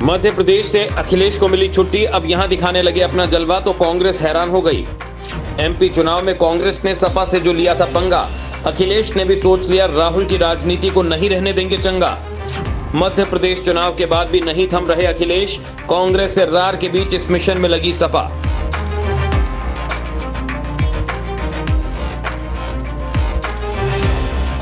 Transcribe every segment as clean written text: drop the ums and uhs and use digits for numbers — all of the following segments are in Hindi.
मध्य प्रदेश से अखिलेश को मिली छुट्टी, अब यहां दिखाने लगे अपना जलवा तो कांग्रेस हैरान हो गई। एमपी चुनाव में कांग्रेस ने सपा से जो लिया था पंगा, अखिलेश ने भी सोच लिया राहुल की राजनीति को नहीं रहने देंगे चंगा। मध्य प्रदेश चुनाव के बाद भी नहीं थम रहे अखिलेश, कांग्रेस से रार के बीच इस मिशन में लगी सपा।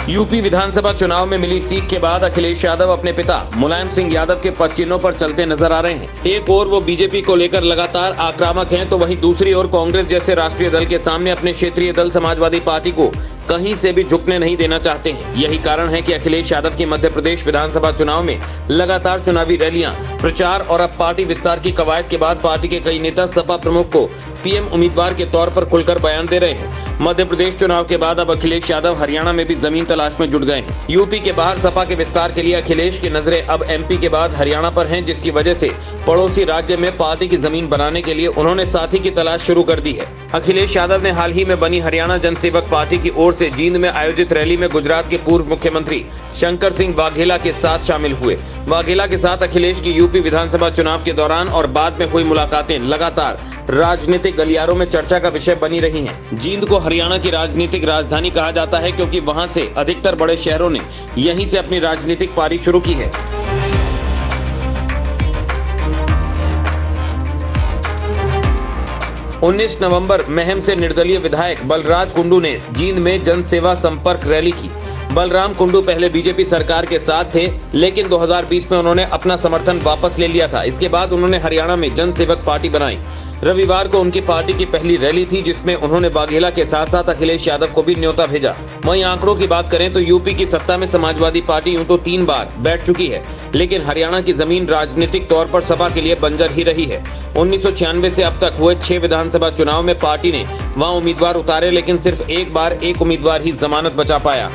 यूपी विधानसभा चुनाव में मिली सीख के बाद अखिलेश यादव अपने पिता मुलायम सिंह यादव के पदचिन्हों पर चलते नजर आ रहे हैं। एक ओर वो बीजेपी को लेकर लगातार आक्रामक हैं, तो वहीं दूसरी ओर कांग्रेस जैसे राष्ट्रीय दल के सामने अपने क्षेत्रीय दल समाजवादी पार्टी को कहीं से भी झुकने नहीं देना चाहते हैं। यही कारण है कि अखिलेश यादव की मध्य प्रदेश विधानसभा चुनाव में लगातार चुनावी रैलियां, प्रचार और अब पार्टी विस्तार की कवायद के बाद पार्टी के कई नेता सपा प्रमुख को पीएम उम्मीदवार के तौर पर खुलकर बयान दे रहे हैं। मध्य प्रदेश चुनाव के बाद अब अखिलेश यादव हरियाणा में भी जमीन तलाश में जुट गए हैं। यूपी के बाहर सपा के विस्तार के लिए अखिलेश की नजरें अब एमपी के बाद हरियाणा पर हैं, जिसकी वजह से पड़ोसी राज्य में पार्टी की जमीन बनाने के लिए उन्होंने साथी की तलाश शुरू कर दी है। अखिलेश यादव ने हाल ही में बनी हरियाणा जनसेवक पार्टी की ओर से जींद में आयोजित रैली में गुजरात के पूर्व मुख्यमंत्री शंकर सिंह वाघेला के साथ शामिल हुए। वाघेला के साथ अखिलेश की यूपी विधानसभा चुनाव के दौरान और बाद में हुई मुलाकातें लगातार राजनीतिक गलियारों में चर्चा का विषय बनी रही हैं। जींद को हरियाणा की राजनीतिक राजधानी कहा जाता है, क्योंकि वहां से अधिकतर बड़े शहरों ने यहीं से अपनी राजनीतिक पारी शुरू की है। उन्नीस नवंबर महम से निर्दलीय विधायक बलराज कुंडू ने जींद में जनसेवा संपर्क रैली की। बलराम कुंडू पहले बीजेपी सरकार के साथ थे, लेकिन 2020 में उन्होंने अपना समर्थन वापस ले लिया था। इसके बाद उन्होंने हरियाणा में जनसेवक पार्टी बनाई। रविवार को उनकी पार्टी की पहली रैली थी, जिसमें उन्होंने वाघेला के साथ साथ अखिलेश यादव को भी न्योता भेजा। वहीं आंकड़ों की बात करें तो यूपी की सत्ता में समाजवादी पार्टी यूं तो 3 बार बैठ चुकी है, लेकिन हरियाणा की जमीन राजनीतिक तौर पर सपा के लिए बंजर ही रही है। 1996 से अब तक हुए 6 विधानसभा चुनाव में पार्टी ने वहां उम्मीदवार उतारे, लेकिन सिर्फ एक बार एक उम्मीदवार ही जमानत बचा पाया।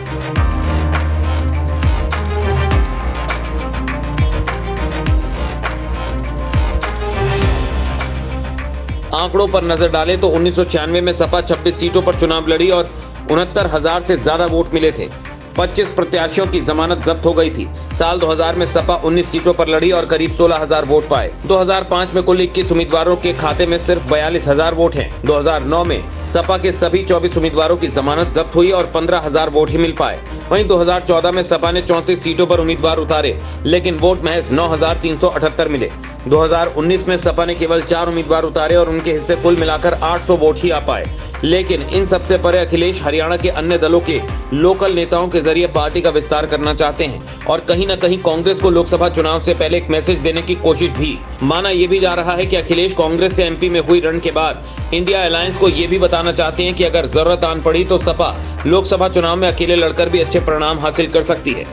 आंकड़ों पर नजर डालें तो 1996 में सपा 26 सीटों पर चुनाव लड़ी और 69,000 से ज्यादा वोट मिले थे। 25 प्रत्याशियों की जमानत जब्त हो गई थी। साल 2000 में सपा 19 सीटों पर लड़ी और करीब 16,000 वोट पाए। 2005 में कुल 21 उम्मीदवारों के खाते में सिर्फ 42,000 वोट हैं। 2009 में सपा के सभी 24 उम्मीदवारों की जमानत जब्त हुई और 15,000 वोट ही मिल पाए। वहीं 2014 में सपा ने 34 सीटों पर उम्मीदवार उतारे, लेकिन वोट महज 9,378 मिले। 2019 में सपा ने केवल 4 उम्मीदवार उतारे और उनके हिस्से कुल मिलाकर 800 वोट ही आ पाए। लेकिन इन सबसे परे अखिलेश हरियाणा के अन्य दलों के लोकल नेताओं के जरिए पार्टी का विस्तार करना चाहते हैं और कहीं न कहीं कांग्रेस को लोकसभा चुनाव से पहले एक मैसेज देने की कोशिश भी। माना यह भी जा रहा है कि अखिलेश कांग्रेस से एमपी में हुई रण के बाद इंडिया अलायंस को यह भी बताना चाहते हैं कि अगर जरूरत आन पड़ी तो सपा लोकसभा चुनाव में अकेले लड़कर भी अच्छे परिणाम हासिल कर सकती है।